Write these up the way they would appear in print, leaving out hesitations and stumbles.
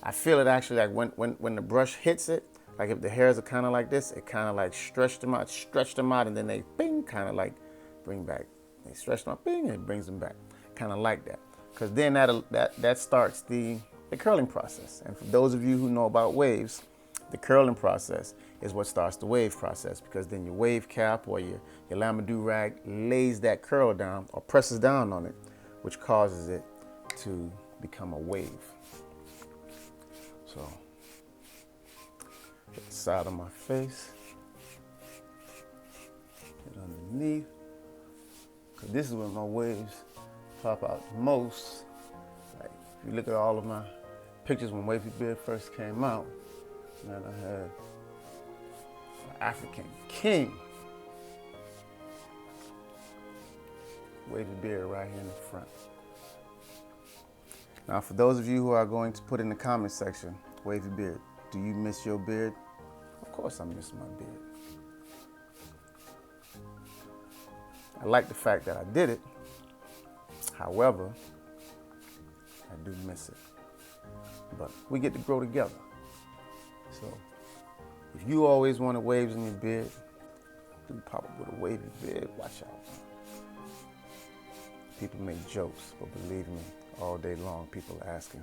I feel it actually like when the brush hits it, like if the hairs are kind of like this, it kind of like stretch them out, and then they bing, kind of like bring back. They stretch them out, bing, and it brings them back. Kind of like that. Because then that starts the curling process. And for those of you who know about waves, the curling process is what starts the wave process, because then your wave cap or your Lama do-rag lays that curl down or presses down on it, which causes it to become a wave. So, hit the side of my face, hit underneath, because this is where my waves pop out most. Like, if you look at all of my pictures when Wavy Beard first came out, man, I had an African king Wavy Beard right here in the front. Now, for those of you who are going to put in the comment section, Wavy Beard, do you miss your beard? Of course I miss my beard. I like the fact that I did it. However, I do miss it. But we get to grow together. So if you always wanted waves in your beard, do pop up with a wavy beard. Watch out. People make jokes, but believe me, all day long people are asking,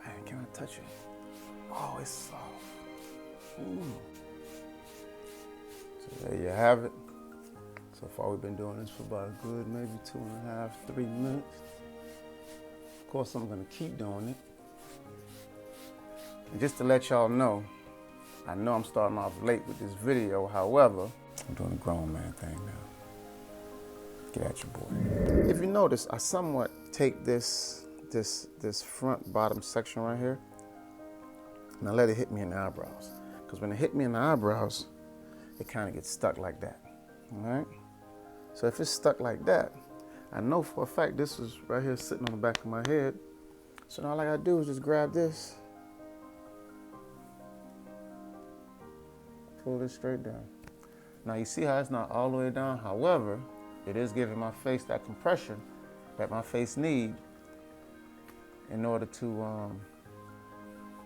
man, can I touch it? Oh, it's soft. Ooh. So there you have it. So far we've been doing this for about a good maybe 2.5, 3 minutes. Of course I'm gonna keep doing it. And just to let y'all know, I know I'm starting off late with this video, however, I'm doing a grown man thing now. Get at your boy. If you notice, I somewhat take this front bottom section right here, and I let it hit me in the eyebrows. Because when it hit me in the eyebrows, it kind of gets stuck like that, all right? So if it's stuck like that, I know for a fact this was right here sitting on the back of my head. So now all I gotta do is just grab this, pull this straight down. Now you see how it's not all the way down, however, it is giving my face that compression that my face needs in order to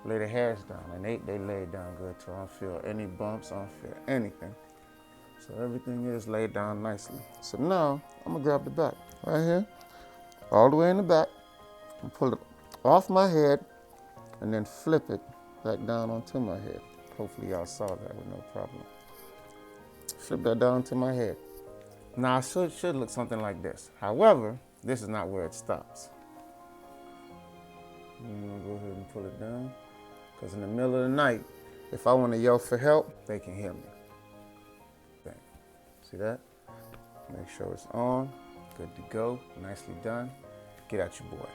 lay the hairs down. And they lay it down good too. I don't feel any bumps, I don't feel anything. So everything is laid down nicely. So now I'm gonna grab the back right here, all the way in the back, and pull it off my head and then flip it back down onto my head. Hopefully y'all saw that with no problem. Flip that down onto my head. Now it should look something like this. However, this is not where it stops. I'm gonna go ahead and pull it down, because in the middle of the night, if I want to yell for help, they can hear me. Bang. See that? Make sure it's on. Good to go. Nicely done. Get at your boy.